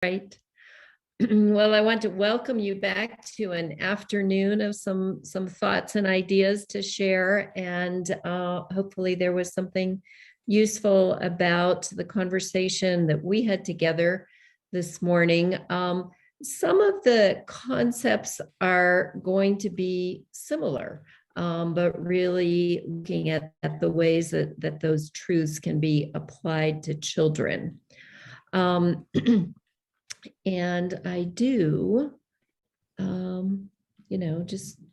Right. Well, I want to welcome you back to an afternoon of some thoughts and ideas to share, and hopefully there was something useful about the conversation that we had together this morning. Some of the concepts are going to be similar, but really looking at the ways that those truths can be applied to children. And I do,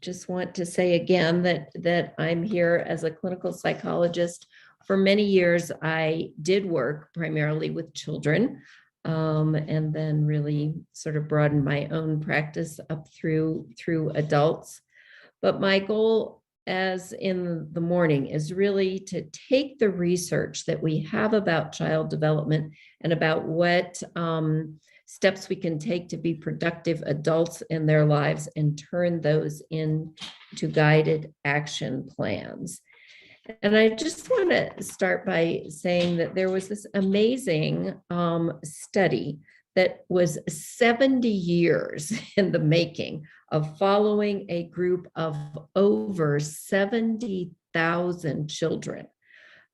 just want to say again that I'm here as a clinical psychologist. For many years, I did work primarily with children, and then really sort of broadened my own practice up through adults. But my goal, as in the morning, is really to take the research that we have about child development and about what steps we can take to be productive adults in their lives and turn those into guided action plans. And I just want to start by saying that there was this amazing study that was 70 years in the making of following a group of over 70,000 children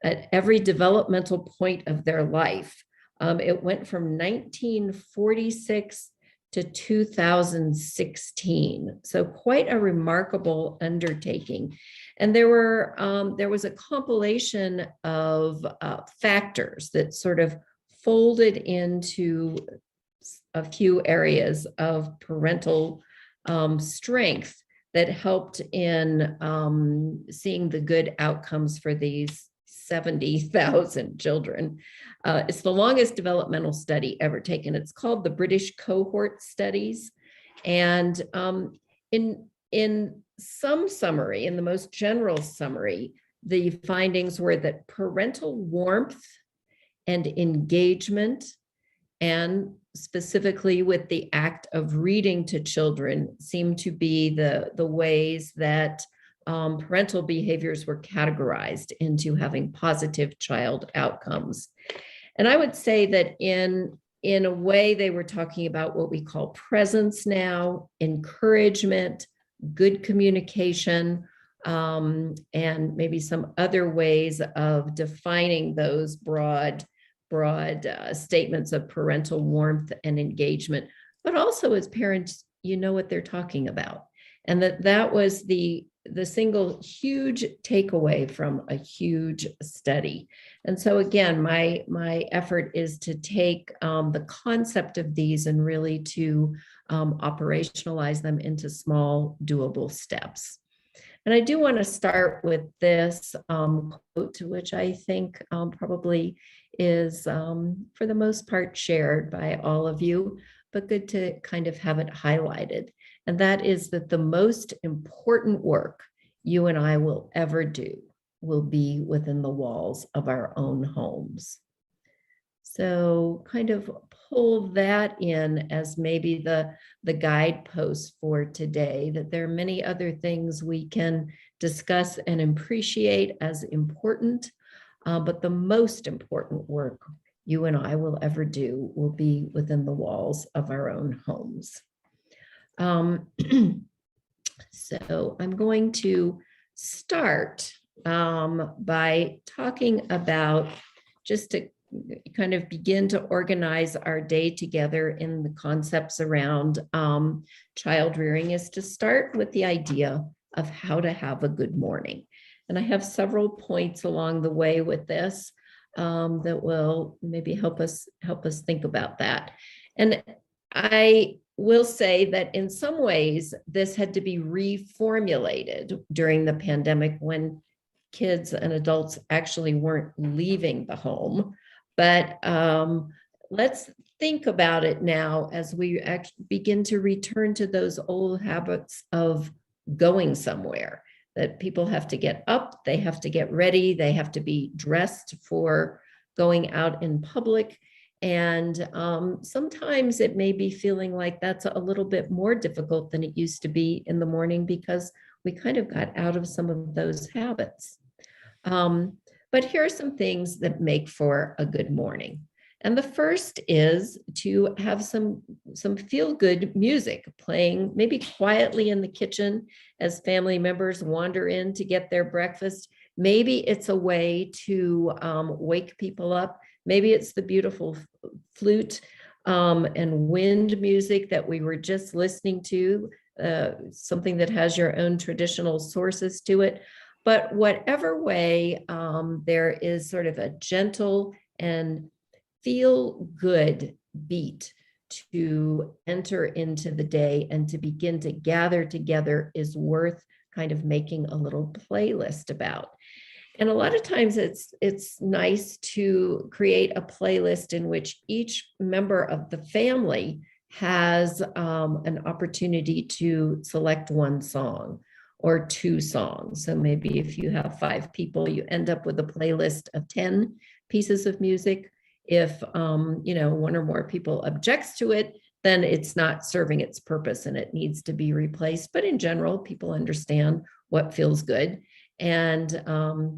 at every developmental point of their life. It went from 1946 to 2016. So quite a remarkable undertaking. And there was a compilation of factors that sort of folded into a few areas of parental strength that helped in seeing the good outcomes for these 70,000 children. It's the longest developmental study ever taken. It's called the British Cohort Studies. And in some summary, in the most general summary, the findings were that parental warmth and engagement, and specifically with the act of reading to children, seem to be the ways that parental behaviors were categorized into having positive child outcomes. And I would say that in a way, they were talking about what we call presence now, encouragement, good communication, and maybe some other ways of defining those broad statements of parental warmth and engagement. But also, as parents, you know what they're talking about. And that was the single huge takeaway from a huge study. And so again, my effort is to take the concept of these and really to operationalize them into small, doable steps. And I do want to start with this quote, which I think probably is, for the most part, shared by all of you, but good to kind of have it highlighted. And that is that the most important work you and I will ever do will be within the walls of our own homes. So kind of pull that in as maybe the guidepost for today, that there are many other things we can discuss and appreciate as important, but the most important work you and I will ever do will be within the walls of our own homes. So I'm going to start by talking about, just to kind of begin to organize our day together in the concepts around child rearing, is to start with the idea of how to have a good morning. And I have several points along the way with this that will maybe help us think about that. And I will say that in some ways, this had to be reformulated during the pandemic when kids and adults actually weren't leaving the home. But let's think about it now as we actually begin to return to those old habits of going somewhere, that people have to get up, they have to get ready, they have to be dressed for going out in public. And sometimes it may be feeling like that's a little bit more difficult than it used to be in the morning because we kind of got out of some of those habits. But here are some things that make for a good morning. And the first is to have some feel-good music playing, maybe quietly in the kitchen as family members wander in to get their breakfast. Maybe it's a way to wake people up. Maybe it's the beautiful flute and wind music that we were just listening to, something that has your own traditional sources to it. But whatever way, there is sort of a gentle and feel good beat to enter into the day and to begin to gather together is worth kind of making a little playlist about. And a lot of times it's nice to create a playlist in which each member of the family has an opportunity to select one song or two songs. So maybe if you have 5 people, you end up with a playlist of 10 pieces of music. If one or more people objects to it, then it's not serving its purpose and it needs to be replaced. But in general, people understand what feels good. And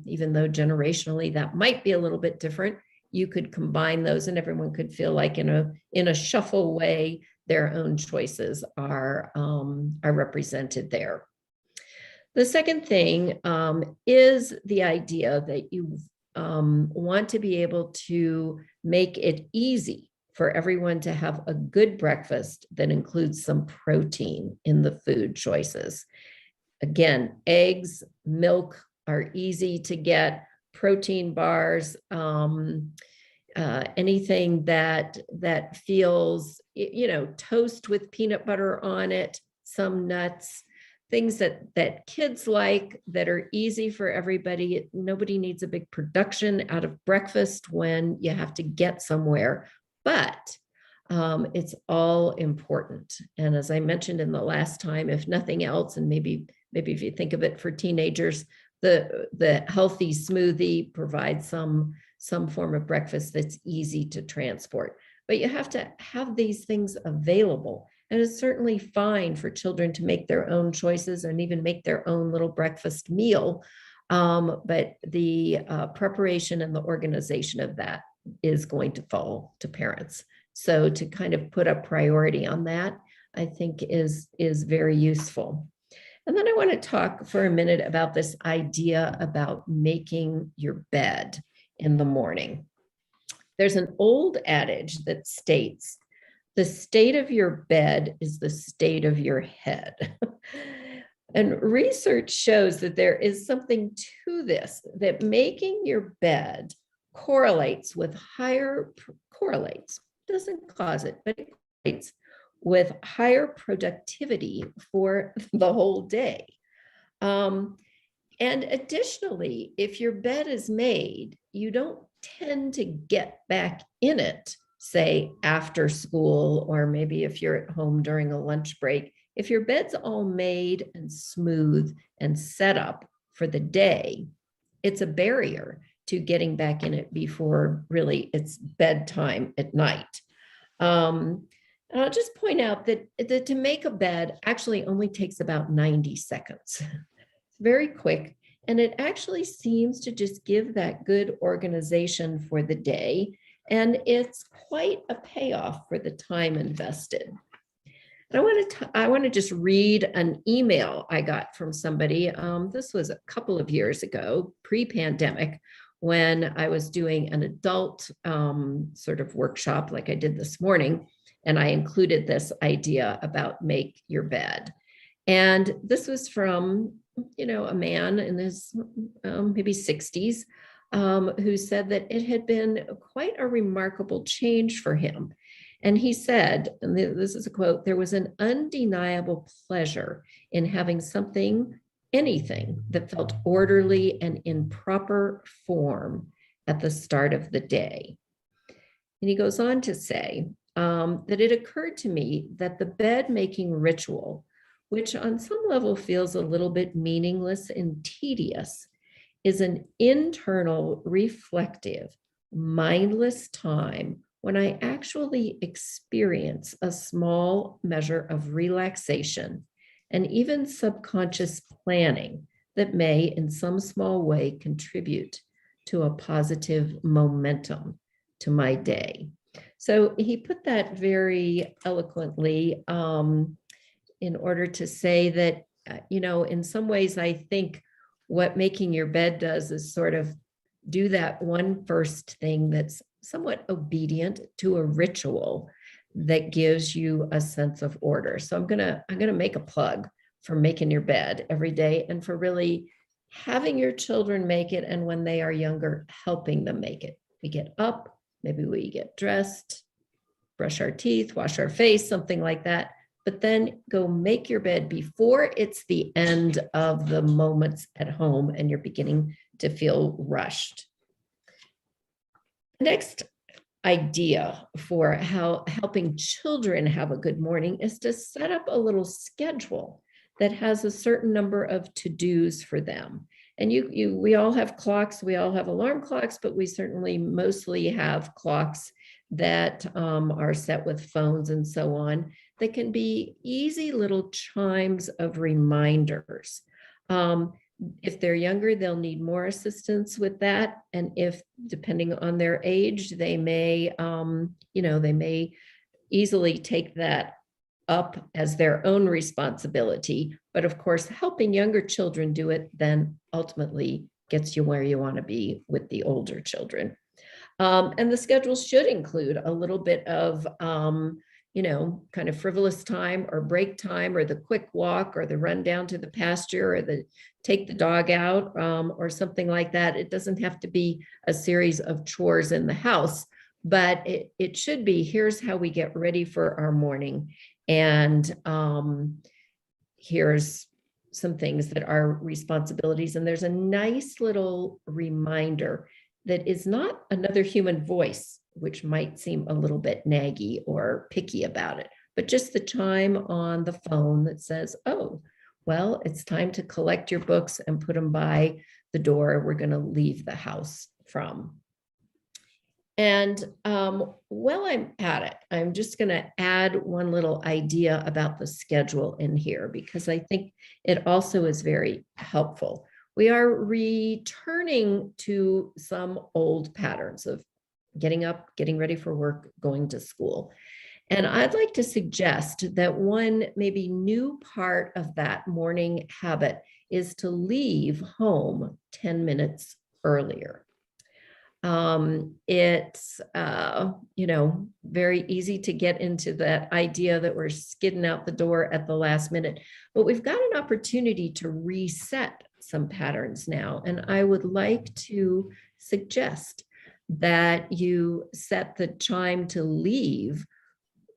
even though generationally that might be a little bit different, you could combine those and everyone could feel like in a shuffle way, their own choices are represented there. The second thing is the idea that you want to be able to make it easy for everyone to have a good breakfast that includes some protein in the food choices. Again, eggs, milk are easy to get, protein bars, anything that feels, toast with peanut butter on it, some nuts, things that kids like, that are easy for everybody. Nobody needs a big production out of breakfast when you have to get somewhere, but it's all important. And as I mentioned in the last time, if nothing else, and maybe if you think of it for teenagers, the healthy smoothie provides some form of breakfast that's easy to transport. But you have to have these things available. And it's certainly fine for children to make their own choices and even make their own little breakfast meal. But the preparation and the organization of that is going to fall to parents. So to kind of put a priority on that, I think is very useful. And then I want to talk for a minute about this idea about making your bed in the morning. There's an old adage that states, the state of your bed is the state of your head. And research shows that there is something to this, that making your bed correlates, doesn't cause it, but it correlates with higher productivity for the whole day. And additionally, if your bed is made, you don't tend to get back in it, say after school, or maybe if you're at home during a lunch break. If your bed's all made and smooth and set up for the day, it's a barrier to getting back in it before really it's bedtime at night. And I'll just point out that to make a bed actually only takes about 90 seconds. It's very quick, and it actually seems to just give that good organization for the day. And it's quite a payoff for the time invested. And I want to just read an email I got from somebody. This was a couple of years ago, pre-pandemic, when I was doing an adult sort of workshop like I did this morning. And I included this idea about make your bed. And this was from, a man in his maybe 60s who said that it had been quite a remarkable change for him. And he said, and this is a quote, there was an undeniable pleasure in having anything that felt orderly and in proper form at the start of the day. And he goes on to say that it occurred to me that the bed making ritual, which on some level feels a little bit meaningless and tedious, is an internal, reflective, mindless time when I actually experience a small measure of relaxation and even subconscious planning that may, in some small way, contribute to a positive momentum to my day. So he put that very eloquently in order to say that, in some ways, I think what making your bed does is sort of do that one first thing that's somewhat obedient to a ritual that gives you a sense of order. So I'm gonna make a plug for making your bed every day and for really having your children make it, and when they are younger, helping them make it. We get up, maybe we get dressed, brush our teeth, wash our face, something like that, but then go make your bed before it's the end of the moments at home and you're beginning to feel rushed. Next idea for how helping children have a good morning is to set up a little schedule that has a certain number of to-dos for them. And we all have clocks, we all have alarm clocks, but we certainly mostly have clocks that are set with phones and so on, that can be easy little chimes of reminders. If they're younger, they'll need more assistance with that. And if, depending on their age, they may, they may easily take that up as their own responsibility. But of course, helping younger children do it then ultimately gets you where you want to be with the older children. And the schedule should include a little bit of, kind of frivolous time or break time or the quick walk or the run down to the pasture or the take the dog out or something like that. It doesn't have to be a series of chores in the house, but it should be, here's how we get ready for our morning. And here's some things that are responsibilities. And there's a nice little reminder that is not another human voice, which might seem a little bit naggy or picky about it, but just the chime on the phone that says, oh, well, it's time to collect your books and put them by the door we're going to leave the house from. And while I'm at it, I'm just going to add one little idea about the schedule in here, because I think it also is very helpful. We are returning to some old patterns of getting up, getting ready for work, going to school. And I'd like to suggest that one maybe new part of that morning habit is to leave home 10 minutes earlier. It's, very easy to get into that idea that we're skidding out the door at the last minute, but we've got an opportunity to reset some patterns now. And I would like to suggest that you set the chime to leave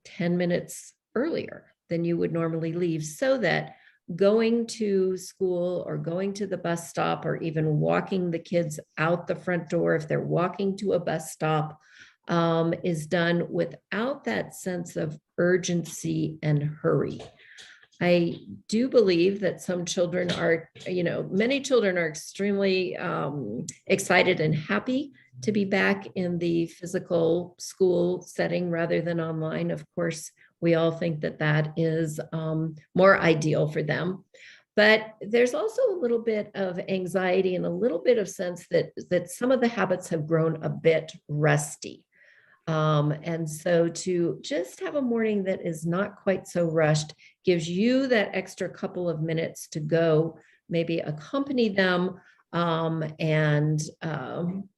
10 minutes earlier than you would normally leave, so that going to school or going to the bus stop or even walking the kids out the front door, if they're walking to a bus stop, is done without that sense of urgency and hurry. I do believe that some children are, many children are extremely excited and happy to be back in the physical school setting rather than online. Of course, we all think that that is more ideal for them. But there's also a little bit of anxiety and a little bit of sense that some of the habits have grown a bit rusty. And so to just have a morning that is not quite so rushed gives you that extra couple of minutes to go, maybe accompany them and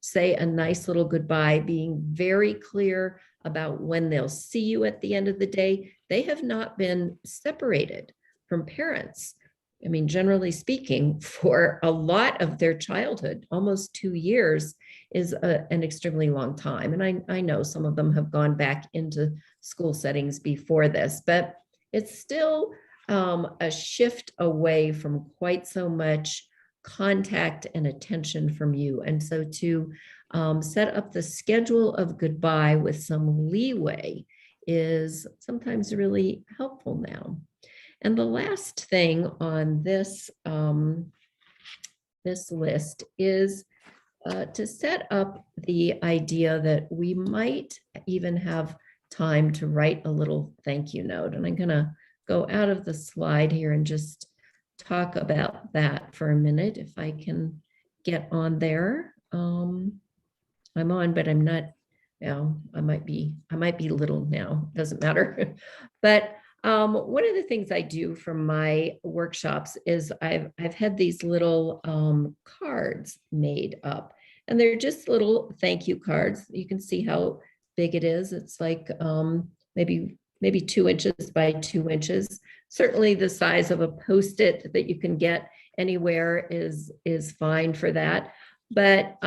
say a nice little goodbye, being very clear about when they'll see you at the end of the day. They have not been separated from parents. I mean, generally speaking, for a lot of their childhood, almost 2 years is an extremely long time. And I know some of them have gone back into school settings before this, but it's still a shift away from quite so much contact and attention from you. And so to set up the schedule of goodbye with some leeway is sometimes really helpful now. And the last thing on this, this list is to set up the idea that we might even have time to write a little thank you note. And I'm going to go out of the slide here and just talk about that for a minute, if I can get on there. I'm on, but I'm not Yeah, I might be little now, doesn't matter. But one of the things I do for my workshops is I've had these little cards made up, and they're just little thank you cards. You can see how big it is. It's like maybe 2 inches by 2 inches. Certainly the size of a Post-it that you can get anywhere is fine for that. But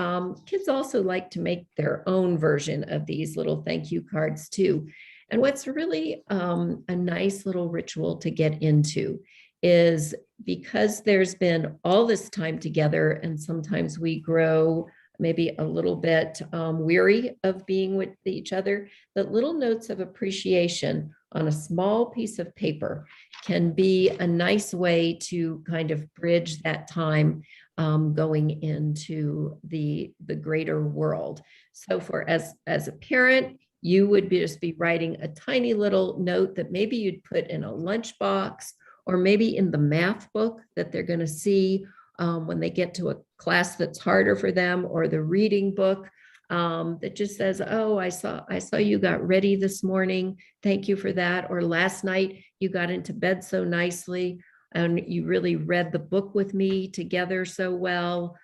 kids also like to make their own version of these little thank you cards too. And what's really a nice little ritual to get into is, because there's been all this time together, and sometimes we grow maybe a little bit weary of being with each other, that little notes of appreciation on a small piece of paper can be a nice way to kind of bridge that time going into the greater world. So as a parent, you would just be writing a tiny little note that maybe you'd put in a lunchbox, or maybe in the math book that they're going to see when they get to a class that's harder for them, or the reading book that just says, "Oh, I saw you got ready this morning. Thank you for that." Or, "Last night you got into bed so nicely, and you really read the book with me together so well.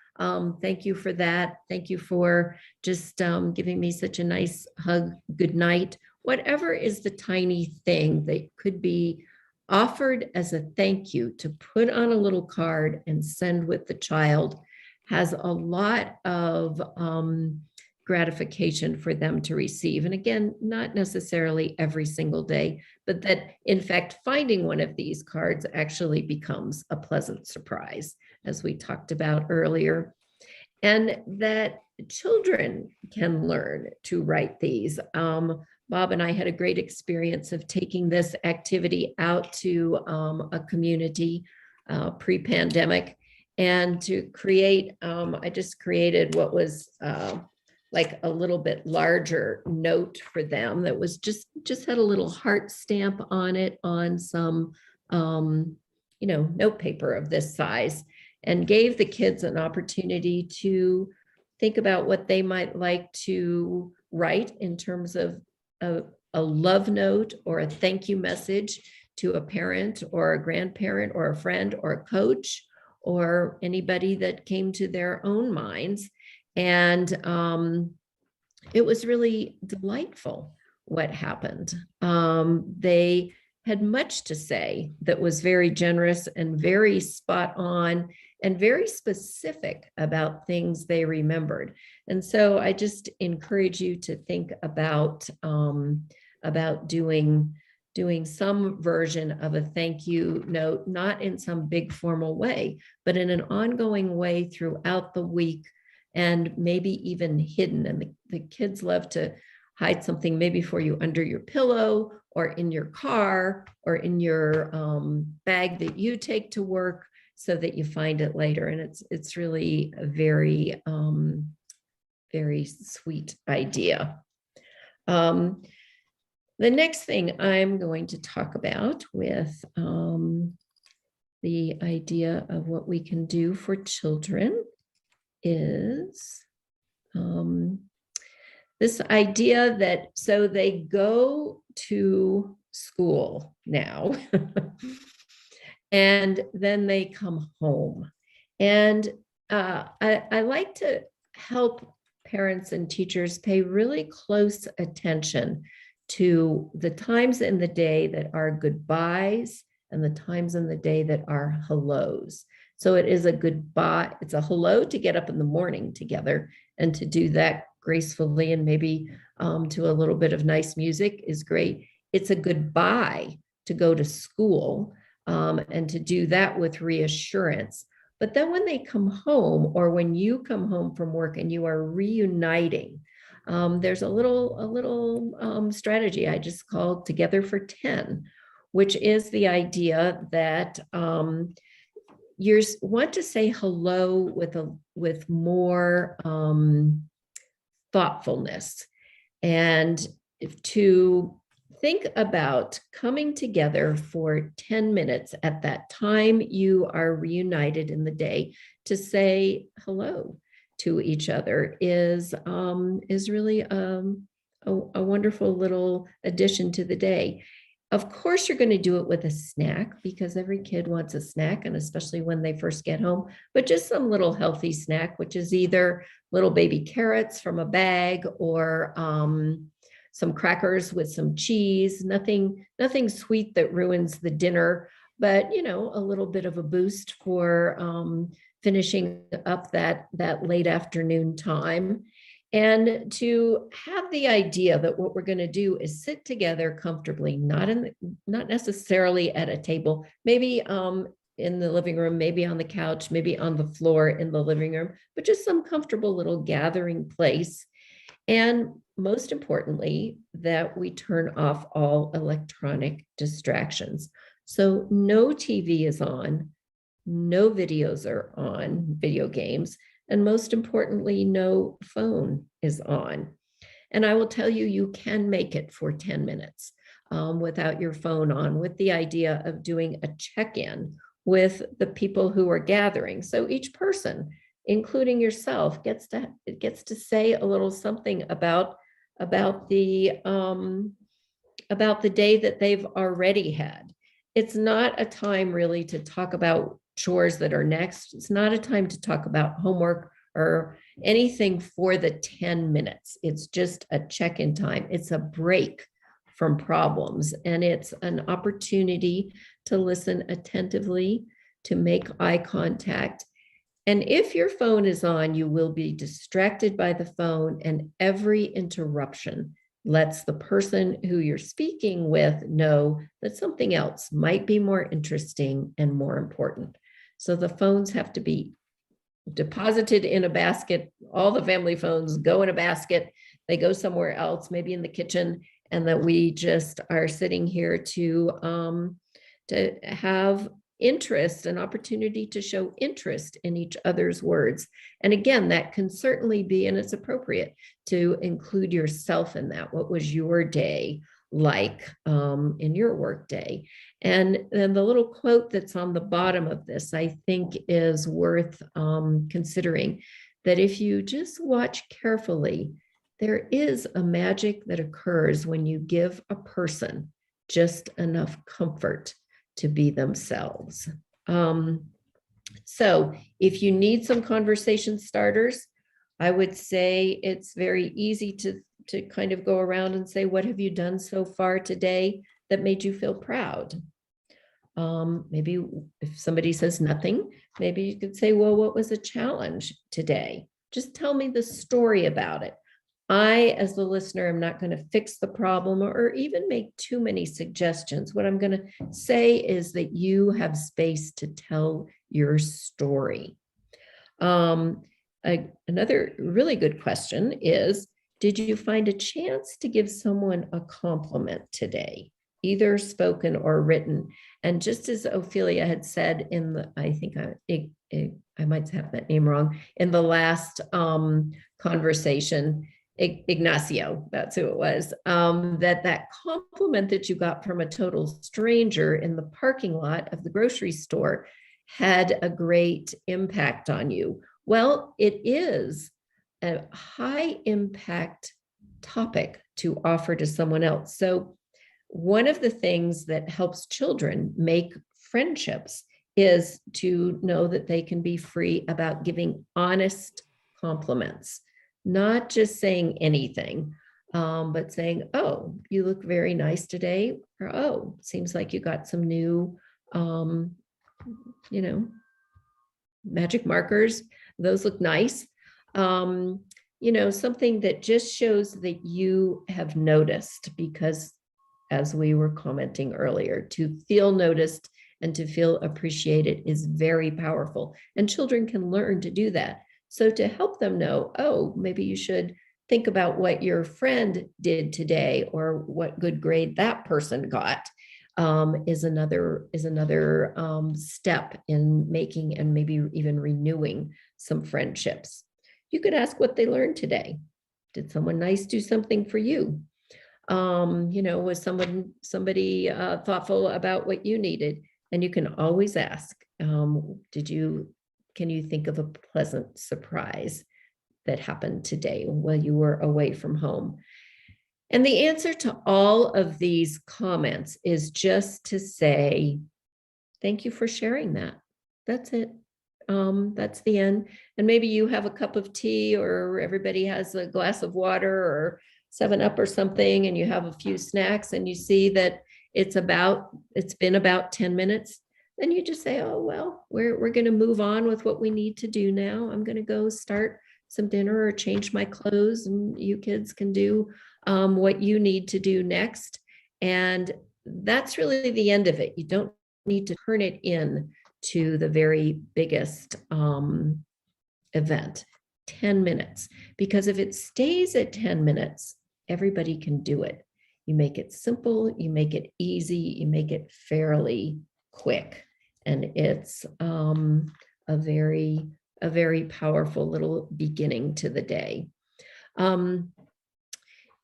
Thank you for that. Thank you for just giving me such a nice hug. Good night." Whatever is the tiny thing that could be offered as a thank you to put on a little card and send with the child has a lot of gratification for them to receive. And again, not necessarily every single day, but that in fact, finding one of these cards actually becomes a pleasant surprise, as we talked about earlier. And that children can learn to write these. Bob and I had a great experience of taking this activity out to a community pre-pandemic, and to create, I just created what was like a little bit larger note for them that was just had a little heart stamp on it on some note paper of this size, and gave the kids an opportunity to think about what they might like to write in terms of a love note or a thank you message to a parent or a grandparent or a friend or a coach or anybody that came to their own minds. And it was really delightful what happened. They had much to say that was very generous and very spot on and very specific about things they remembered. And so I just encourage you to think about doing some version of a thank you note, not in some big formal way, but in an ongoing way throughout the week, and maybe even hidden. And the kids love to hide something maybe for you under your pillow or in your car or in your bag that you take to work, so that you find it later. And it's really a very, very sweet idea. The next thing I'm going to talk about with the idea of what we can do for children is this idea that, so they go to school now and then they come home. And I like to help parents and teachers pay really close attention to the times in the day that are goodbyes and the times in the day that are hellos. So it is a goodbye, it's a hello to get up in the morning together, and to do that gracefully and maybe to a little bit of nice music is great. It's a goodbye to go to school, and to do that with reassurance. But then when they come home, or when you come home from work and you are reuniting, there's a little strategy I just called Together for 10, which is the idea that you want to say hello with more thoughtfulness, and to think about coming together for 10 minutes at that time you are reunited in the day to say hello to each other is really a wonderful little addition to the day. Of course, you're going to do it with a snack because every kid wants a snack, and especially when they first get home, but just some little healthy snack, which is either little baby carrots from a bag or some crackers with some cheese, nothing sweet that ruins the dinner, but a little bit of a boost for finishing up that late afternoon time. And to have the idea that what we're going to do is sit together comfortably, not necessarily at a table, maybe in the living room, maybe on the couch, maybe on the floor in the living room, but just some comfortable little gathering place. And most importantly, that we turn off all electronic distractions. So no TV is on, no videos are on, video games, and most importantly, no phone is on. And I will tell you, you can make it for 10 minutes without your phone on, with the idea of doing a check-in with the people who are gathering. So each person, including yourself, gets to say a little something about the day that they've already had. It's not a time really to talk about chores that are next. It's not a time to talk about homework or anything for the 10 minutes. It's just a check-in time. It's a break from problems, and it's an opportunity to listen attentively, to make eye contact. And if your phone is on, you will be distracted by the phone, and every interruption lets the person who you're speaking with know that something else might be more interesting and more important. So the phones have to be deposited in a basket. All the family phones go in a basket. They go somewhere else, maybe in the kitchen, and that we just are sitting here to have interest, an opportunity to show interest in each other's words. And again, that can certainly be, and it's appropriate to include yourself in that. What was your day like in your work day? And then the little quote that's on the bottom of this, I think, is worth considering, that if you just watch carefully, there is a magic that occurs when you give a person just enough comfort to be themselves. So if you need some conversation starters, I would say it's very easy to kind of go around and say, what have you done so far today that made you feel proud? Maybe if somebody says nothing, maybe you could say, well, what was a challenge today? Just tell me the story about it. I, as the listener, am not going to fix the problem or even make too many suggestions. What I'm going to say is that you have space to tell your story. Another really good question is, did you find a chance to give someone a compliment today, either spoken or written? And just as Ophelia had said in the, I think I might have that name wrong, in the last conversation, Ignacio, that's who it was, that compliment that you got from a total stranger in the parking lot of the grocery store had a great impact on you. Well, it is a high impact topic to offer to someone else. So one of the things that helps children make friendships is to know that they can be free about giving honest compliments, not just saying anything, but saying, oh, you look very nice today, or oh, seems like you got some new, magic markers. Those look nice. Something that just shows that you have noticed, because as we were commenting earlier, to feel noticed and to feel appreciated is very powerful. And children can learn to do that. So to help them know, oh, maybe you should think about what your friend did today or what good grade that person got, is another step in making and maybe even renewing some friendships. You could ask what they learned today. Did someone nice do something for you? Was somebody thoughtful about what you needed? And you can always ask, can you think of a pleasant surprise that happened today while you were away from home? And the answer to all of these comments is just to say, thank you for sharing that. That's it. That's the end. And maybe you have a cup of tea, or everybody has a glass of water or 7-Up or something, and you have a few snacks, and you see that it's been about 10 minutes. Then you just say, oh, well, we're going to move on with what we need to do now. I'm going to go start some dinner or change my clothes, and you kids can do what you need to do next. And that's really the end of it. You don't need to turn it in to the very biggest event. 10 minutes, because if it stays at 10 minutes, everybody can do it. You make it simple, you make it easy, you make it fairly quick, and it's a very powerful little beginning to the day. And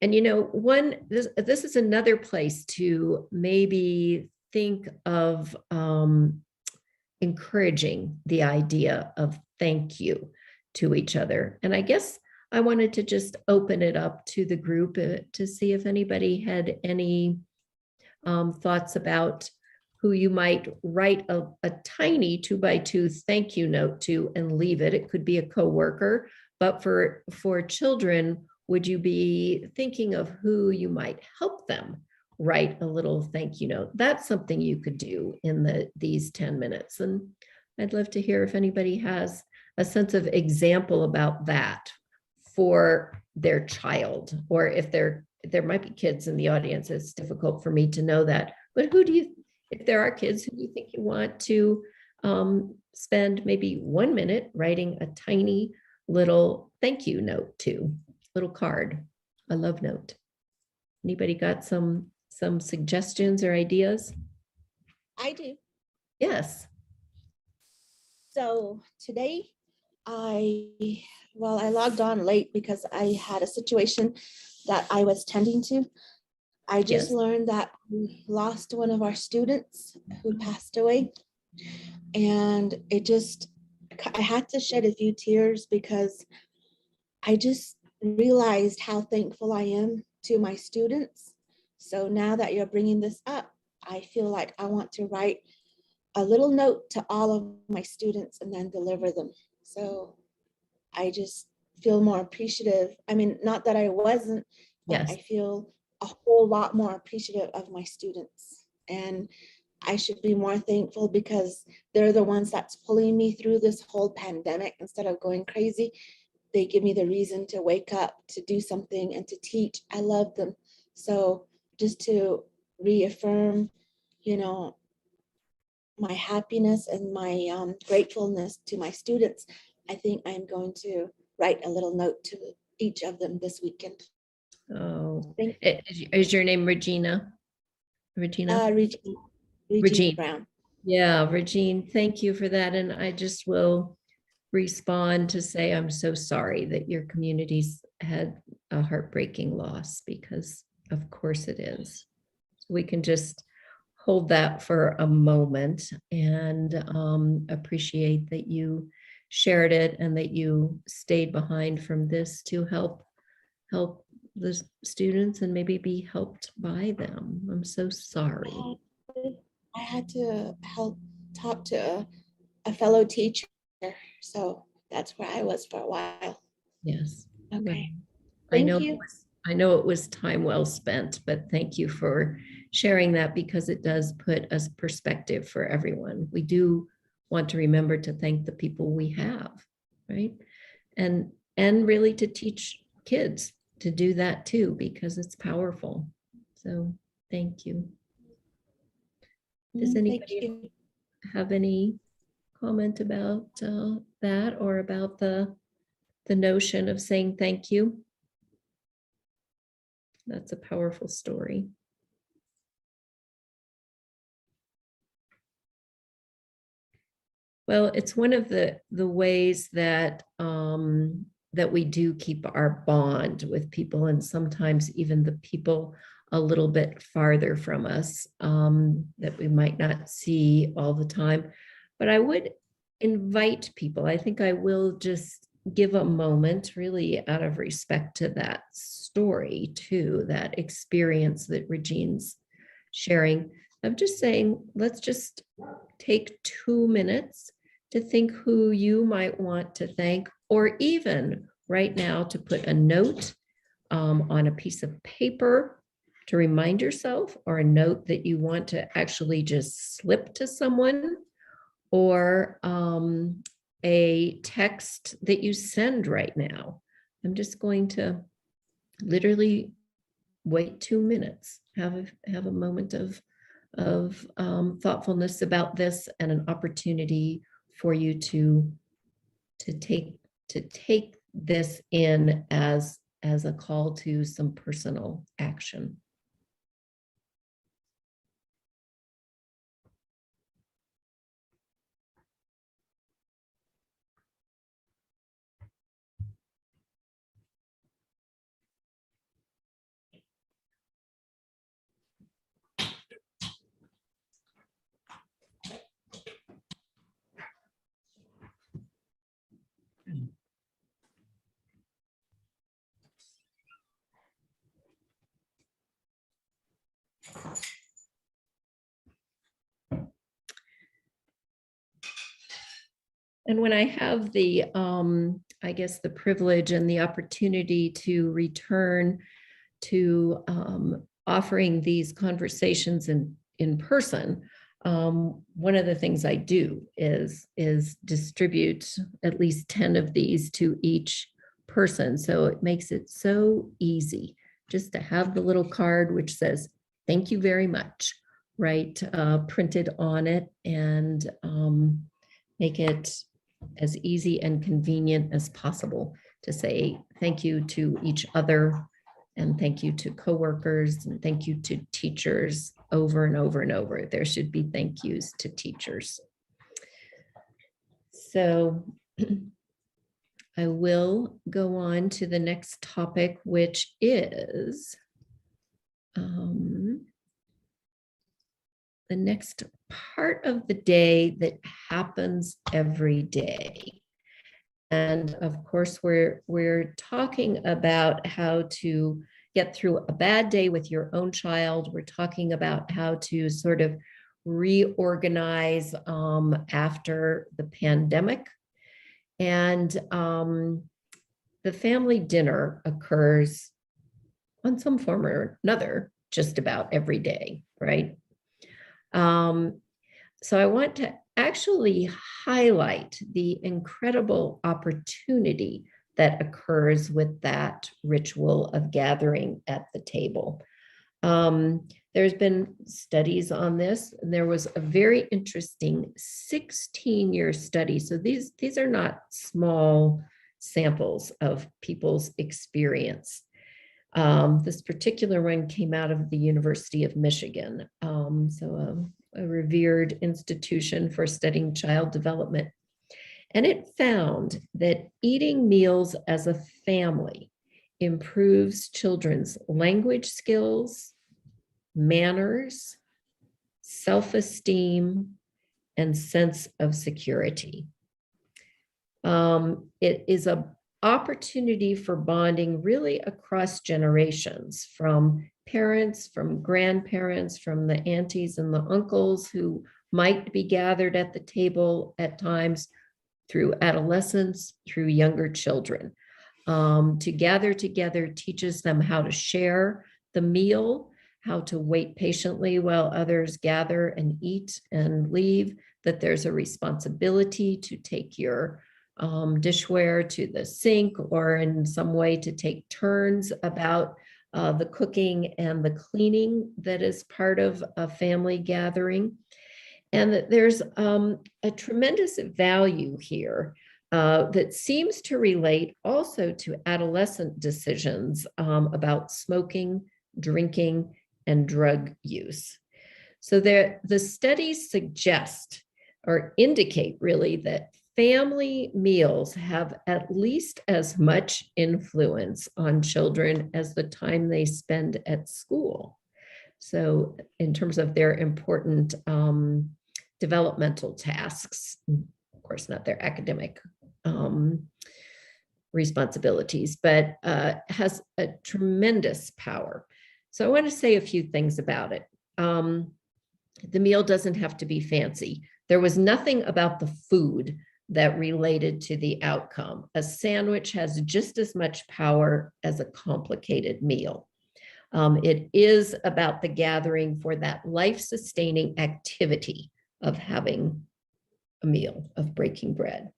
this is another place to maybe think of encouraging the idea of thank you to each other. And I guess I wanted to just open it up to the group to see if anybody had any thoughts about who you might write a tiny 2x2 thank you note to and leave it. It could be a coworker, but for children, would you be thinking of who you might help them write a little thank you note? That's something you could do in these 10 minutes. And I'd love to hear if anybody has a sense of example about that for their child, or if there might be kids in the audience. It's difficult for me to know that, but if there are kids, who do you think you want to spend maybe 1 minute writing a tiny little thank you note to, little card, a love note? Anybody got some suggestions or ideas? I do. Yes. So today I logged on late because I had a situation that I was tending to. I just learned that we lost one of our students who passed away. And I had to shed a few tears because I just realized how thankful I am to my students. So now that you're bringing this up, I feel like I want to write a little note to all of my students and then deliver them. So I just feel more appreciative. I mean, not that I wasn't, but Yes. I feel a whole lot more appreciative of my students. And I should be more thankful because they're the ones that's pulling me through this whole pandemic. Instead of going crazy, they give me the reason to wake up, to do something, and to teach. I love them. So just to reaffirm, my happiness and my gratefulness to my students, I think I'm going to write a little note to each of them this weekend. Oh, is your name Regina? Regina? Regina Brown. Yeah, Regine, thank you for that. And I just will respond to say I'm so sorry that your community's had a heartbreaking loss, because of course it is. We can just hold that for a moment and appreciate that you shared it and that you stayed behind from this to help the students and maybe be helped by them. I'm so sorry. I had to talk to a fellow teacher, so that's where I was for a while. Yes. Okay. I know it was time well spent, but thank you for sharing that, because it does put a perspective for everyone. We do want to remember to thank the people we have, right? And really to teach kids to do that too, because it's powerful. So thank you. Does anybody have any comment about that, or about the notion of saying thank you? That's a powerful story. Well, it's one of the ways that that we do keep our bond with people, and sometimes even the people a little bit farther from us that we might not see all the time. But I would invite people, I think I will just give a moment, really out of respect to that story too, that experience that Regine's sharing, of just saying, let's just take 2 minutes to think who you might want to thank, or even right now to put a note on a piece of paper to remind yourself, or a note that you want to actually just slip to someone, or a text that you send right now. I'm just going to literally wait 2 minutes, have a moment of thoughtfulness about this, and an opportunity for you to take this in as a call to some personal action. And when I have the, I guess, the privilege and the opportunity to return to offering these conversations in person, one of the things I do is distribute at least 10 of these to each person. So it makes it so easy just to have the little card which says, thank you very much, right, printed on it, and make it as easy and convenient as possible to say thank you to each other, and thank you to coworkers, and thank you to teachers over and over and over. There should be thank yous to teachers. So I will go on to the next topic, which is the next part of the day that happens every day. And of course, we're talking about how to get through a bad day with your own child. We're talking about how to sort of reorganize after the pandemic. And the family dinner occurs on some form or another just about every day, right? So I want to actually highlight the incredible opportunity that occurs with that ritual of gathering at the table. There's been studies on this, and there was a very interesting 16-year study. So these are not small samples of people's experience. This particular one came out of the University of Michigan, so a revered institution for studying child development. And it found that eating meals as a family improves children's language skills, manners, self-esteem, and sense of security. It is an opportunity for bonding really across generations, from parents, from grandparents, from the aunties and the uncles who might be gathered at the table at times, through adolescents, through younger children. To gather together teaches them how to share the meal, how to wait patiently while others gather and eat and leave, that there's a responsibility to take your dishware to the sink, or in some way to take turns about the cooking and the cleaning that is part of a family gathering. And that there's a tremendous value here that seems to relate also to adolescent decisions about smoking, drinking, and drug use. So the studies suggest or indicate really that family meals have at least as much influence on children as the time they spend at school. So in terms of their important developmental tasks, of course, not their academic responsibilities, but has a tremendous power. So I want to say a few things about it. The meal doesn't have to be fancy. There was nothing about the food that related to the outcome. A sandwich has just as much power as a complicated meal. It is about the gathering for that life-sustaining activity of having a meal, of breaking bread.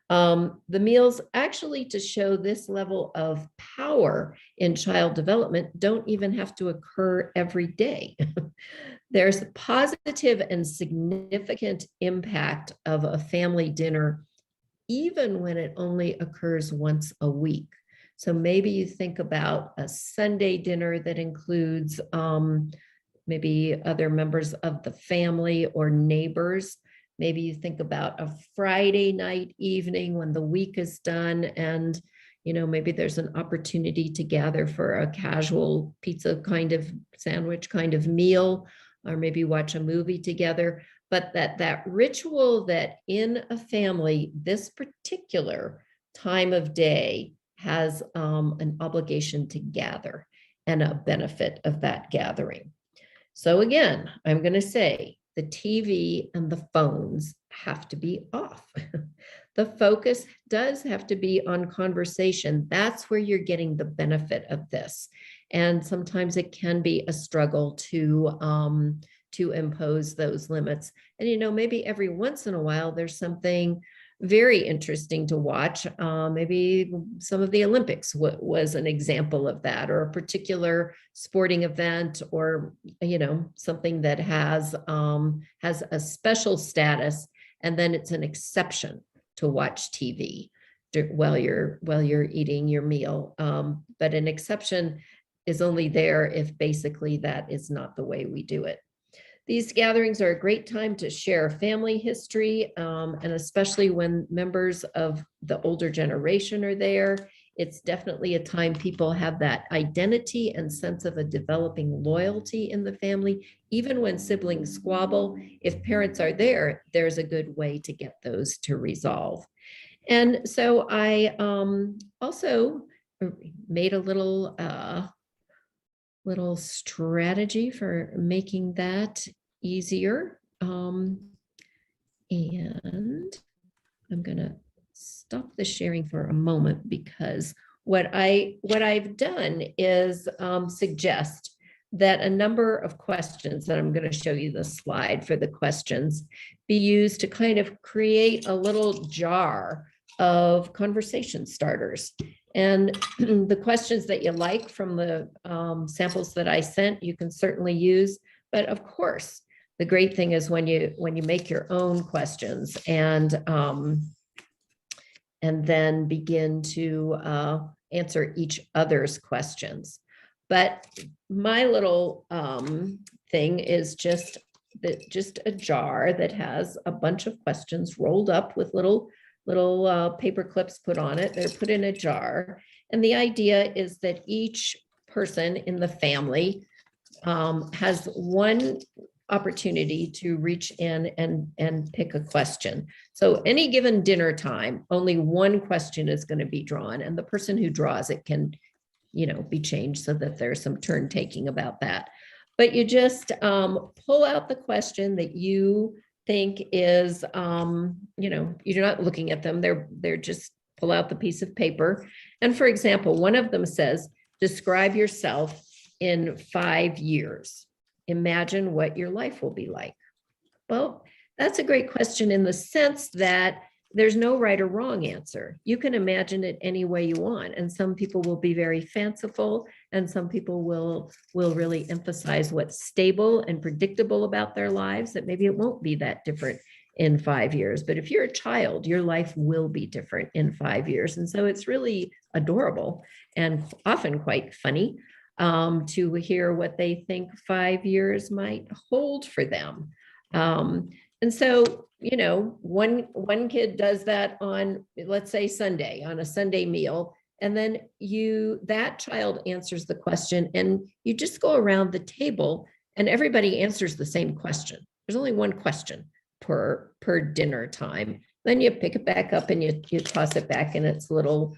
The meals actually, to show this level of power in child development, don't even have to occur every day. There's a positive and significant impact of a family dinner, even when it only occurs once a week. So maybe you think about a Sunday dinner that includes maybe other members of the family or neighbors. Maybe you think about a Friday night evening when the week is done, and maybe there's an opportunity to gather for a casual pizza kind of sandwich kind of meal, or maybe watch a movie together. But that ritual that in a family, this particular time of day has an obligation to gather and a benefit of that gathering. So again, I'm going to say the TV and the phones have to be off. The focus does have to be on conversation. That's where you're getting the benefit of this. And sometimes it can be a struggle to impose those limits. And maybe every once in a while, there's something very interesting to watch. Maybe some of the Olympics was an example of that, or a particular sporting event, or something that has a special status, and then it's an exception to watch TV while you're eating your meal. But an exception is only there if basically that is not the way we do it. These gatherings are a great time to share family history, and especially when members of the older generation are there. It's definitely a time people have that identity and sense of a developing loyalty in the family. Even when siblings squabble, if parents are there, there's a good way to get those to resolve. And so I also made a little strategy for making that easier. And I'm gonna stop the sharing for a moment, because what I've done is suggest that a number of questions, that I'm going to show you the slide for the questions, be used to kind of create a little jar of conversation starters. And the questions that you like from the samples that I sent, you can certainly use. But of course, the great thing is when you make your own questions and then begin to answer each other's questions. But my little thing is just a jar that has a bunch of questions rolled up with little paper clips put on it. They're put in a jar. And the idea is that each person in the family has one opportunity to reach in and pick a question. So any given dinner time, only one question is going to be drawn, and the person who draws it can, be changed so that there's some turn taking about that. But you just pull out the question that you think is, you're not looking at them. They're just pull out the piece of paper. And for example, one of them says, describe yourself in 5 years. Imagine what your life will be like. Well, that's a great question in the sense that there's no right or wrong answer. You can imagine it any way you want. And some people will be very fanciful, and some people will really emphasize what's stable and predictable about their lives, that maybe it won't be that different in 5 years. But if you're a child, your life will be different in 5 years. And so it's really adorable and often quite funny to hear what they think 5 years might hold for them. And so, one kid does that on, let's say, Sunday, on a Sunday meal, and then that child answers the question, and you just go around the table and everybody answers the same question. There's only one question per dinner time. Then you pick it back up and you toss it back in its little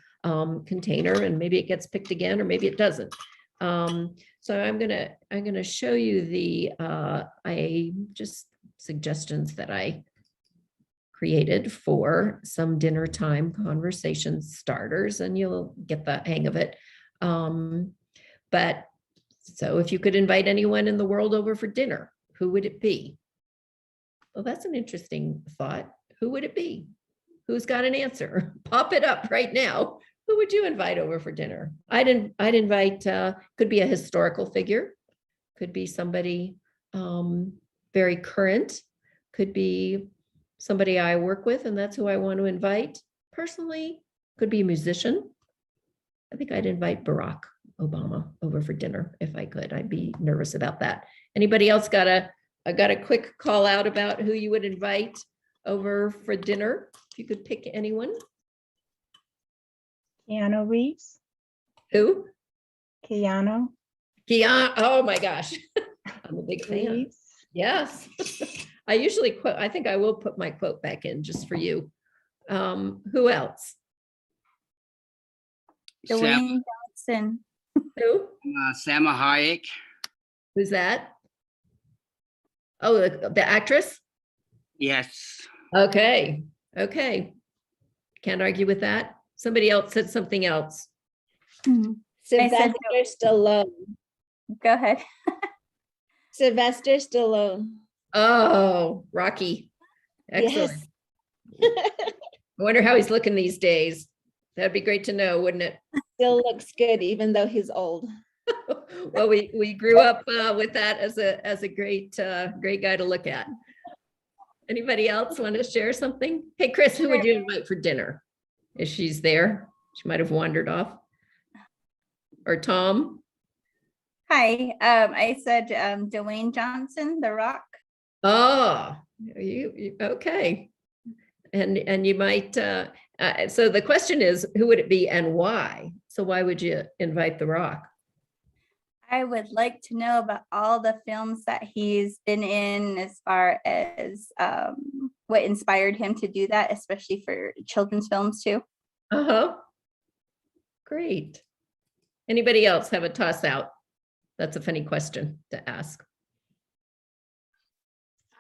container, and maybe it gets picked again, or maybe it doesn't. So I'm gonna show you the I just suggestions that I created for some dinner time conversation starters, and you'll get the hang of it. But so if you could invite anyone in the world over for dinner, who would it be? Well, that's an interesting thought. Who would it be? Who's got an answer? Pop it up right now. Who would you invite over for dinner? I'd invite, could be a historical figure, could be somebody very current, could be somebody I work with, and that's who I want to invite. Personally, could be a musician. I think I'd invite Barack Obama over for dinner if I could. I'd be nervous about that. Anybody else got a quick call out about who you would invite over for dinner? If you could pick anyone. Keanu Reeves. Who? Keanu. Keanu. Oh my gosh. I'm a big fan. Reeves. Yes. I usually quote, I think I will put my quote back in just for you. Who else? Dwayne Johnson. Who? Salma Hayek. Who's that? Oh, the actress? Yes. Okay. Okay. Can't argue with that. Somebody else said something else. Sylvester Stallone. Go ahead. Sylvester Stallone. Oh, Rocky. Excellent. Yes. I wonder how he's looking these days. That'd be great to know, wouldn't it? Still looks good, even though he's old. Well, we grew up with that as a great guy to look at. Anybody else want to share something? Hey, Chris, who would you invite for dinner? If she's there, she might have wandered off. Or Tom? Hi. I said Dwayne Johnson, The Rock. Oh, you okay? And you might. So the question is, who would it be and why? So why would you invite The Rock? I would like to know about all the films that he's been in, as far as what inspired him to do that, especially for children's films too. Uh-huh. Great. Anybody else have a toss out? That's a funny question to ask.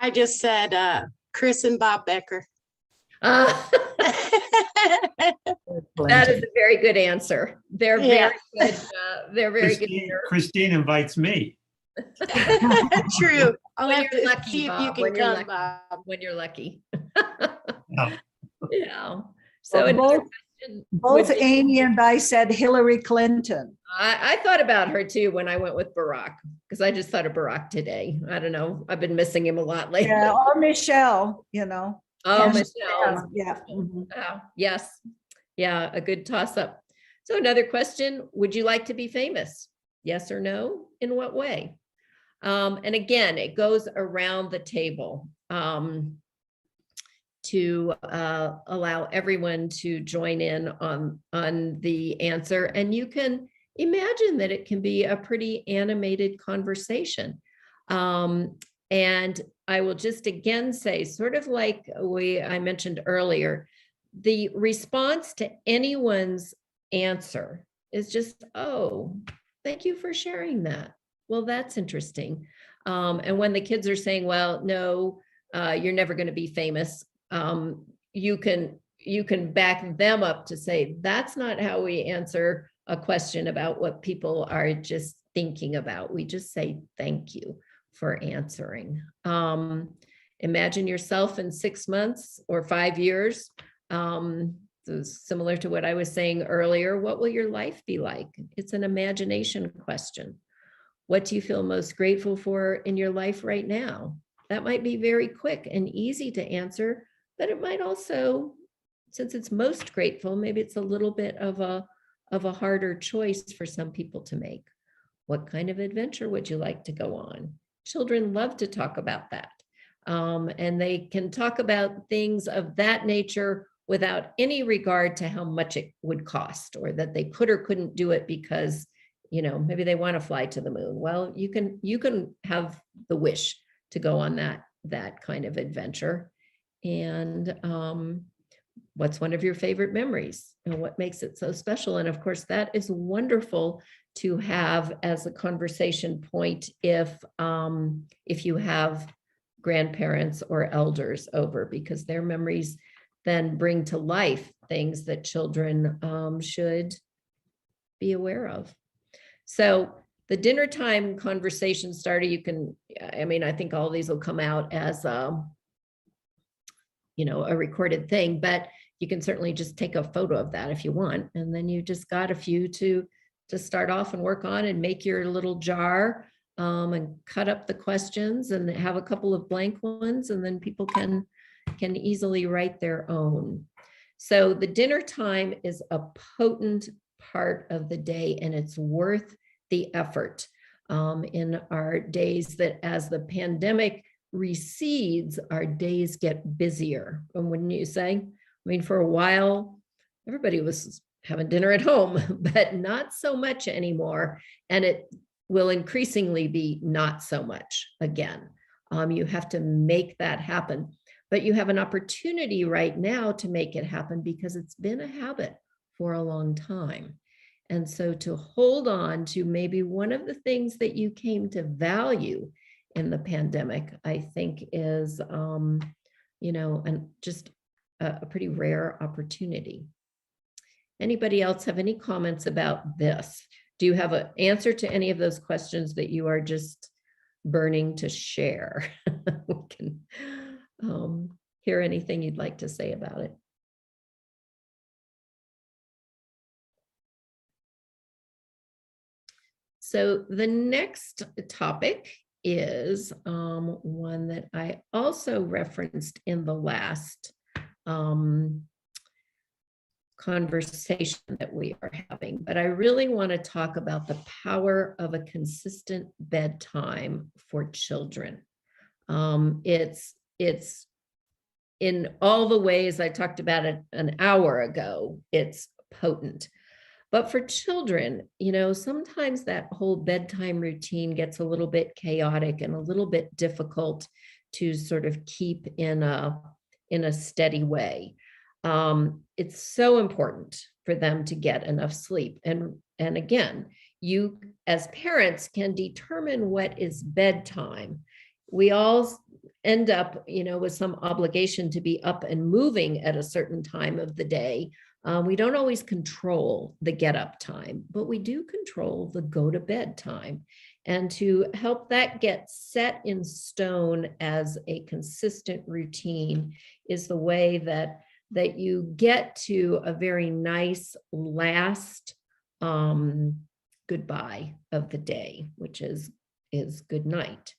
I just said Chris and Bob Becker. That is a very good answer. They're Yeah. very good. They're very Christine, good. Christine invites me. True. I'll When have you're to lucky, see if you Bob, can when you're come, lucky. Bob. When you're lucky. No. Yeah. So Well, another both- question Both would be- Amy and I said Hillary Clinton. I thought about her too when I went with Barack, because I just thought of Barack today. I don't know. I've been missing him a lot lately. Yeah, or Michelle, you know. Oh, Yes. Michelle. Yeah. Mhm. Oh, yes. Yeah, a good toss up. So another question, would you like to be famous? Yes or no? In what way? And again, it goes around the table to allow everyone to join in on the answer. And you can imagine that it can be a pretty animated conversation. And I will just again say, sort of like I mentioned earlier, the response to anyone's answer is just, oh, thank you for sharing that. Well, that's interesting. And when the kids are saying, well, no, you're never going to be famous, you can back them up to say, that's not how we answer a question about what people are just thinking about. We just say, thank you for answering. Imagine yourself in 6 months or 5 years. So similar to what I was saying earlier, what will your life be like? It's an imagination question. What do you feel most grateful for in your life right now? That might be very quick and easy to answer, but it might also, since it's most grateful, maybe it's a little bit of a harder choice for some people to make. What kind of adventure would you like to go on? Children love to talk about that. And they can talk about things of that nature without any regard to how much it would cost, or that they could or couldn't do it because, you know, maybe they want to fly to the moon. Well, you can have the wish to go on that kind of adventure. And what's one of your favorite memories and what makes it so special? And of course, that is wonderful to have as a conversation point if you have grandparents or elders over, because their memories then bring to life things that children should be aware of. So the dinner time conversation starter, you can, I mean, I think all these will come out as you know, a recorded thing, but you can certainly just take a photo of that if you want. And then you just got a few to start off and work on, and make your little jar and cut up the questions and have a couple of blank ones, and then people can easily write their own. So the dinner time is a potent part of the day, and it's worth the effort in our days that, as the pandemic recedes, our days get busier. And wouldn't you say? I mean, for a while, everybody was having dinner at home, but not so much anymore. And it will increasingly be not so much again. You have to make that happen. But you have an opportunity right now to make it happen, because it's been a habit for a long time. And so to hold on to maybe one of the things that you came to value in the pandemic, I think is, you know, and just a pretty rare opportunity. Anybody else have any comments about this? Do you have an answer to any of those questions that you are just burning to share? We can hear anything you'd like to say about it. So the next topic is one that I also referenced in the last conversation that we are having, but I really want to talk about the power of a consistent bedtime for children. It's in all the ways I talked about it an hour ago, it's potent. But for children, you know, sometimes that whole bedtime routine gets a little bit chaotic and a little bit difficult to sort of keep in a steady way. It's so important for them to get enough sleep. And again, you as parents can determine what is bedtime. We all end up, you know, with some obligation to be up and moving at a certain time of the day. We don't always control the get up time, but we do control the go to bed time. And to help that get set in stone as a consistent routine is the way that you get to a very nice last goodbye of the day, which is good night.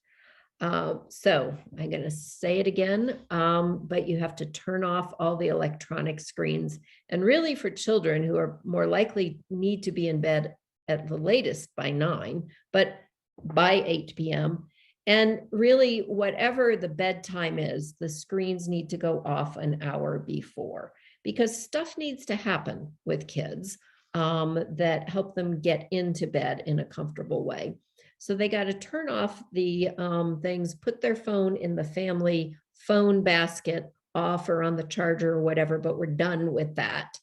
So I'm going to say it again, but you have to turn off all the electronic screens. And really, for children who are more likely need to be in bed at the latest by 9, but by 8 p.m. And really, whatever the bedtime is, the screens need to go off an hour before, because stuff needs to happen with kids that help them get into bed in a comfortable way. So they got to turn off the things, put their phone in the family phone basket, off or on the charger or whatever, but we're done with that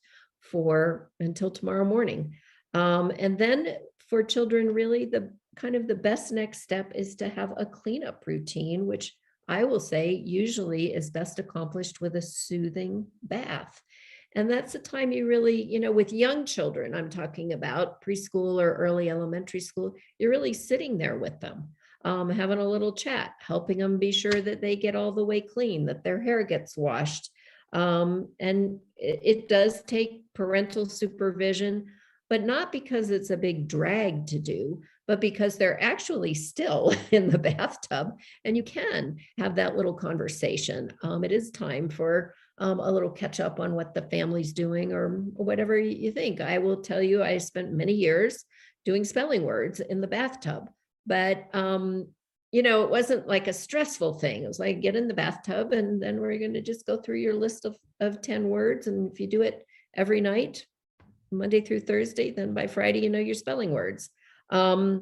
until tomorrow morning. And then for children, really the kind of the best next step is to have a cleanup routine, which I will say usually is best accomplished with a soothing bath. And that's the time you really, you know, with young children, I'm talking about preschool or early elementary school, you're really sitting there with them, having a little chat, helping them be sure that they get all the way clean, that their hair gets washed. And it does take parental supervision, but not because it's a big drag to do, but because they're actually still in the bathtub and you can have that little conversation. It is time for a little catch up on what the family's doing or whatever you think. I will tell you, I spent many years doing spelling words in the bathtub, but you know, it wasn't like a stressful thing. It was like, get in the bathtub and then we're going to just go through your list of 10 words. And if you do it every night, Monday through Thursday, then by Friday, you know your spelling words. So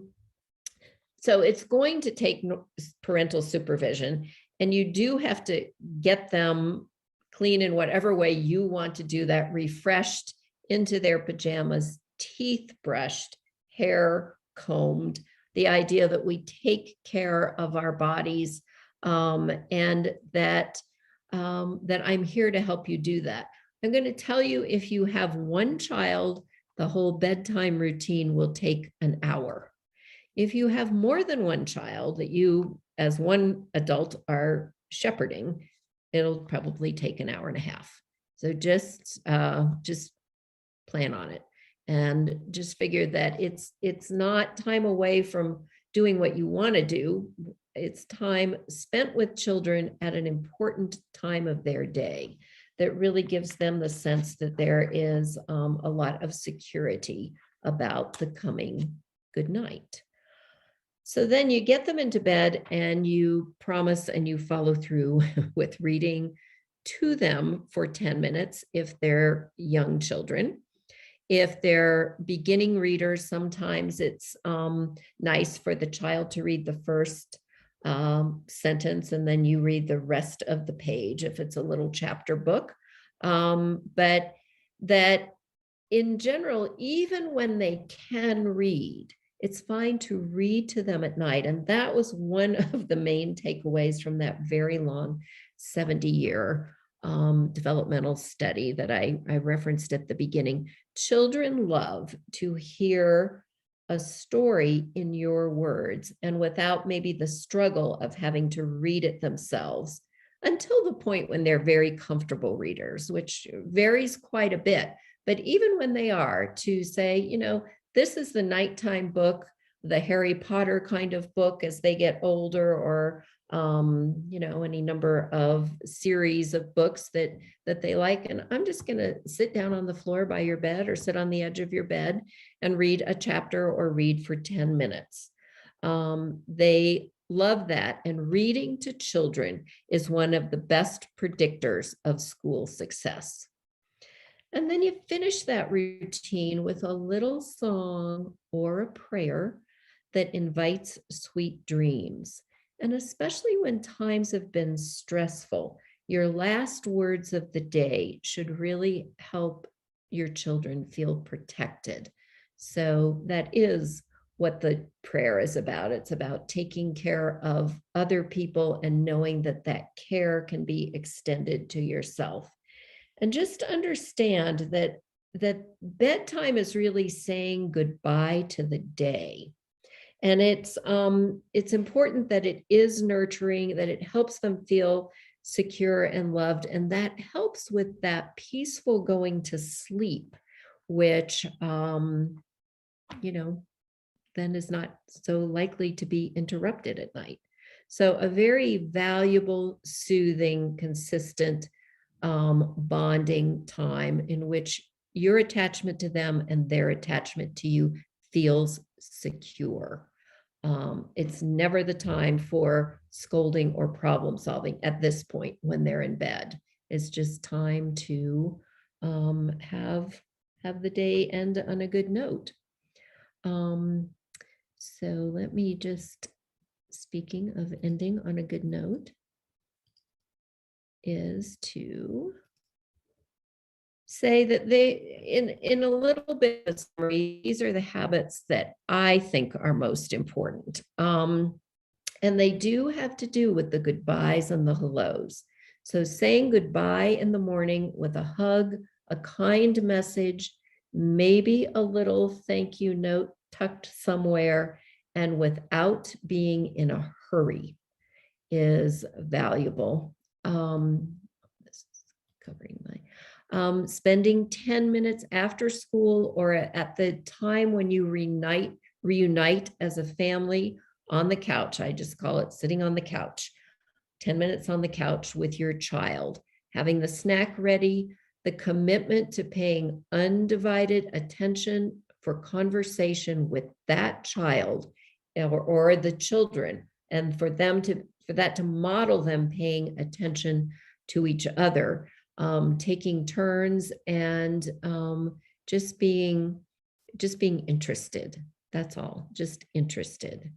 it's going to take parental supervision, and you do have to get them clean in whatever way you want to do that, refreshed into their pajamas, teeth brushed, hair combed, the idea that we take care of our bodies, and that I'm here to help you do that. I'm going to tell you, if you have one child, the whole bedtime routine will take an hour. If you have more than one child that you, as one adult, are shepherding, it'll probably take an hour and a half. So just plan on it, and just figure that it's not time away from doing what you want to do. It's time spent with children at an important time of their day that really gives them the sense that there is a lot of security about the coming good night. So then you get them into bed, and you promise and you follow through with reading to them for 10 minutes if they're young children. If they're beginning readers, sometimes it's nice for the child to read the first sentence, and then you read the rest of the page if it's a little chapter book. But that in general, even when they can read, it's fine to read to them at night. And that was one of the main takeaways from that very long 70-year developmental study that I referenced at the beginning. Children love to hear a story in your words, and without maybe the struggle of having to read it themselves, until the point when they're very comfortable readers, which varies quite a bit. But even when they are, to say, you know, this is the nighttime book, the Harry Potter kind of book as they get older, or you know, any number of series of books that they like. And I'm just going to sit down on the floor by your bed, or sit on the edge of your bed and read a chapter, or read for 10 minutes. They love that. And reading to children is one of the best predictors of school success. And then you finish that routine with a little song or a prayer that invites sweet dreams. And especially when times have been stressful, your last words of the day should really help your children feel protected. So that is what the prayer is about. It's about taking care of other people and knowing that that care can be extended to yourself. And just understand that bedtime is really saying goodbye to the day. And it's important that it is nurturing, that it helps them feel secure and loved. And that helps with that peaceful going to sleep, which, you know, then is not so likely to be interrupted at night. So a very valuable, soothing, consistent bonding time in which your attachment to them and their attachment to you feels secure. It's never the time for scolding or problem solving at this point when they're in bed. It's just time to have the day end on a good note. So let me just, speaking of ending on a good note, is to say that they, in a little bit of summary, these are the habits that I think are most important. And they do have to do with the goodbyes and the hellos. So saying goodbye in the morning with a hug, a kind message, maybe a little thank you note tucked somewhere, and without being in a hurry, is valuable. This is covering my spending 10 minutes after school or at the time when you reunite as a family on the couch. I just call it sitting on the couch. 10 minutes on the couch with your child, having the snack ready, the commitment to paying undivided attention for conversation with that child or the children, and for that to model them paying attention to each other, taking turns, and just being interested. That's all, just interested.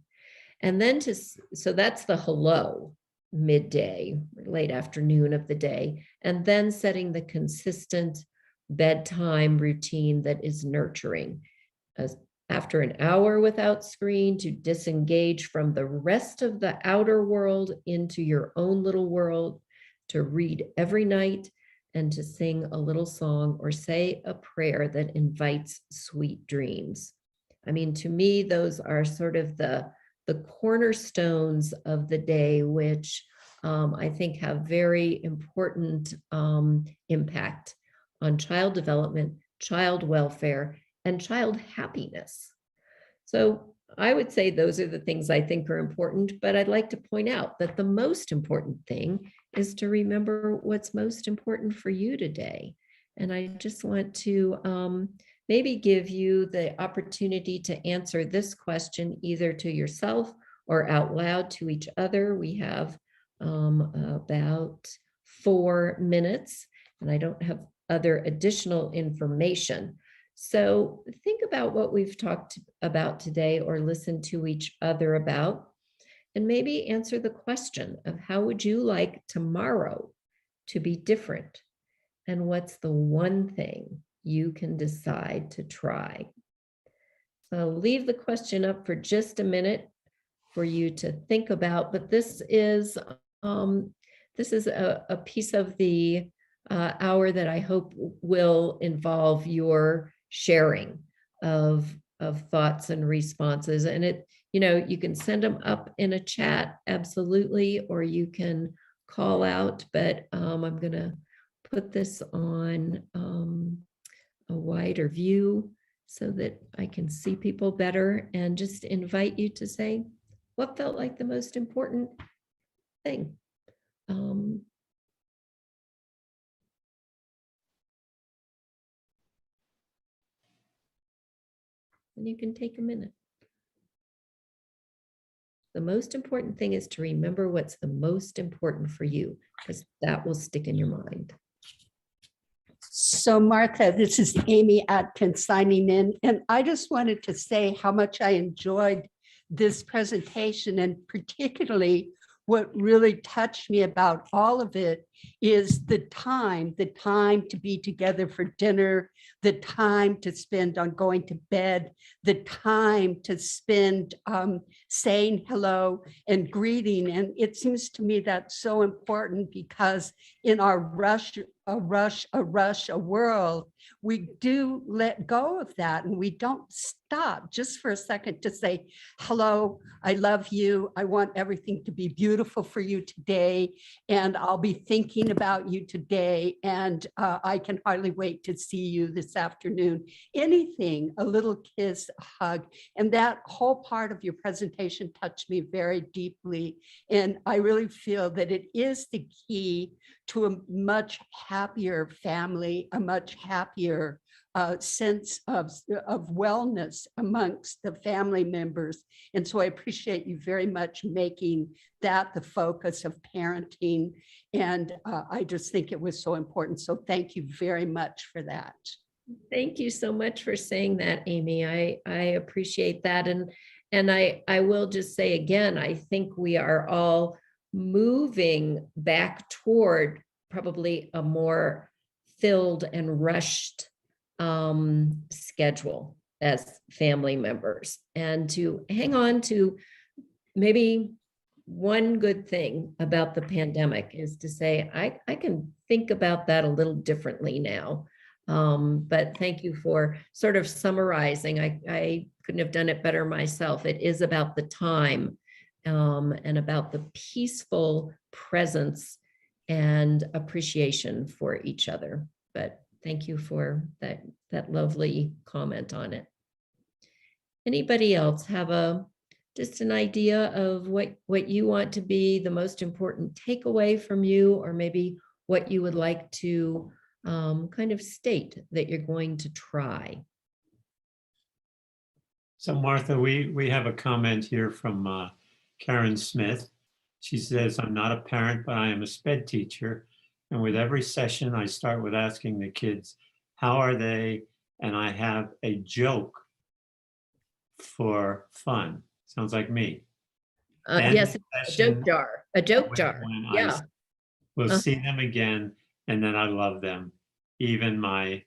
And then so that's the hello. midday, late afternoon of the day, and then setting the consistent bedtime routine that is nurturing. As after an hour without screen, to disengage from the rest of the outer world into your own little world, to read every night, and to sing a little song or say a prayer that invites sweet dreams. I mean, to me, those are sort of the cornerstones of the day, which I think have very important impact on child development, child welfare, and child happiness. So I would say those are the things I think are important, but I'd like to point out that the most important thing is to remember what's most important for you today. And I just want to maybe give you the opportunity to answer this question either to yourself or out loud to each other. We have about 4 minutes, and I don't have other additional information. So think about what we've talked about today or listened to each other about, and maybe answer the question of how would you like tomorrow to be different? And what's the one thing you can decide to try? So I'll leave the question up for just a minute for you to think about, but this is a piece of the hour that I hope will involve your sharing of thoughts and responses. And it, you can send them up in a chat, absolutely, or you can call out, but I'm going to put this on a wider view so that I can see people better, and just invite you to say what felt like the most important thing. And you can take a minute. The most important thing is to remember what's the most important for you, because that will stick in your mind. So Martha, this is Amy Atkins signing in, and I just wanted to say how much I enjoyed this presentation, and particularly what really touched me about all of it is the time to be together for dinner, the time to spend on going to bed, the time to spend saying hello and greeting. And it seems to me that's so important, because in our a world, we do let go of that, and we don't stop just for a second to say, hello, I love you. I want everything to be beautiful for you today. And I'll be thinking about you today. And I can hardly wait to see you this afternoon. Anything, a little kiss, a hug. And that whole part of your presentation touched me very deeply. And I really feel that it is the key to a much happier family, a much happier sense of wellness amongst the family members. And so I appreciate you very much making that the focus of parenting. And I just think it was so important. So thank you very much for that. Thank you so much for saying that, Amy. I appreciate that. And I will just say again, I think we are all moving back toward probably a more filled and rushed schedule as family members, and to hang on to maybe one good thing about the pandemic is to say, I can think about that a little differently now. But thank you for sort of summarizing. I couldn't have done it better myself. It is about the time and about the peaceful presence and appreciation for each other. But thank you for that lovely comment on it. Anybody else have just an idea of what you want to be the most important takeaway from you, or maybe what you would like to kind of state that you're going to try? So Martha, we have a comment here from Karen Smith. She says, I'm not a parent, but I am a SPED teacher. And with every session, I start with asking the kids, how are they? And I have a joke for fun. Sounds like me. Yes, a joke jar. A joke jar. when Yeah. will Uh. see them again, and then I love them, even my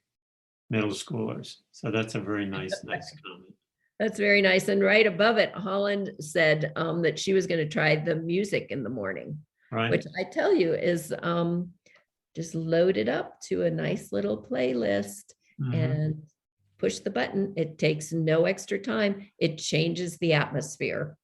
middle schoolers. So that's a very nice comment. That's very nice. And right above it, Holland said that she was going to try the music in the morning, Right? which I tell you is just load it up to a nice little playlist Mhm. and push the button. It takes no extra time. It changes the atmosphere.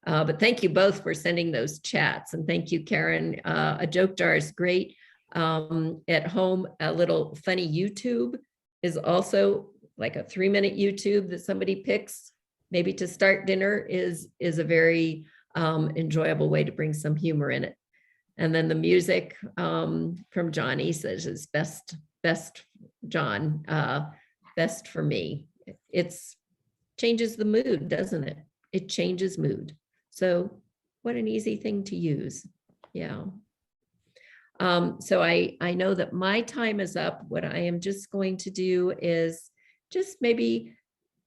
But thank you both for sending those chats. And thank you, Karen. A joke jar is great. At home, a little funny YouTube is also like a 3-minute YouTube that somebody picks maybe to start dinner is a very enjoyable way to bring some humor in it. And then the music from Johnny says is best John, best for me. It's changes the mood, doesn't it? It changes mood. So what an easy thing to use. Yeah. So I know that my time is up. What I am just going to do is just maybe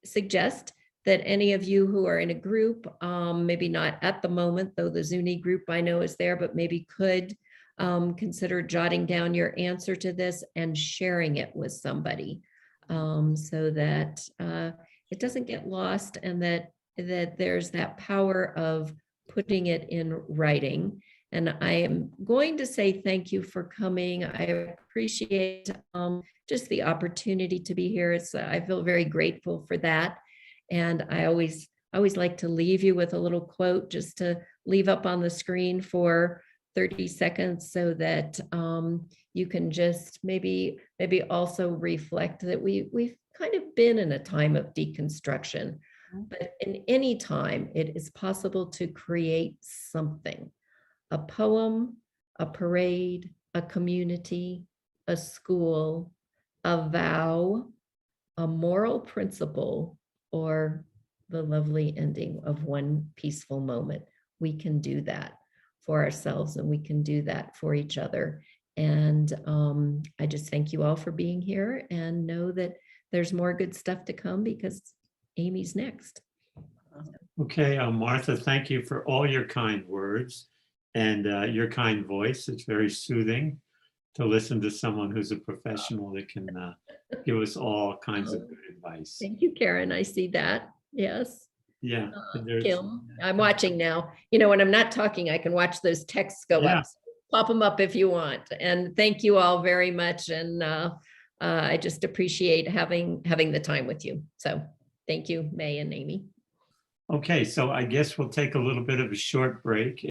suggest that any of you who are in a group, maybe not at the moment, though the Zuni group I know is there, but maybe could consider jotting down your answer to this and sharing it with somebody so that it doesn't get lost and that there's that power of putting it in writing. And I am going to say thank you for coming. I appreciate just the opportunity to be here. I feel very grateful for that. And I always like to leave you with a little quote just to leave up on the screen for 30 seconds so that you can just maybe also reflect that we've kind of been in a time of deconstruction. But in any time, it is possible to create something. A poem, a parade, a community, a school, a vow, a moral principle, or the lovely ending of one peaceful moment. We can do that for ourselves and we can do that for each other. And I just thank you all for being here and know that there's more good stuff to come because Amy's next. Okay, Martha, thank you for all your kind words and your kind voice. It's very soothing to listen to someone who's a professional that can give us all kinds of good advice. Thank you, Karen. I see that. Yes. Yeah. Kim, I'm watching now. You know, when I'm not talking, I can watch those texts go Yeah. up. Pop them up if you want. And thank you all very much. And I just appreciate having the time with you. So thank you, May and Amy. Okay, so I guess we'll take a little bit of a short break.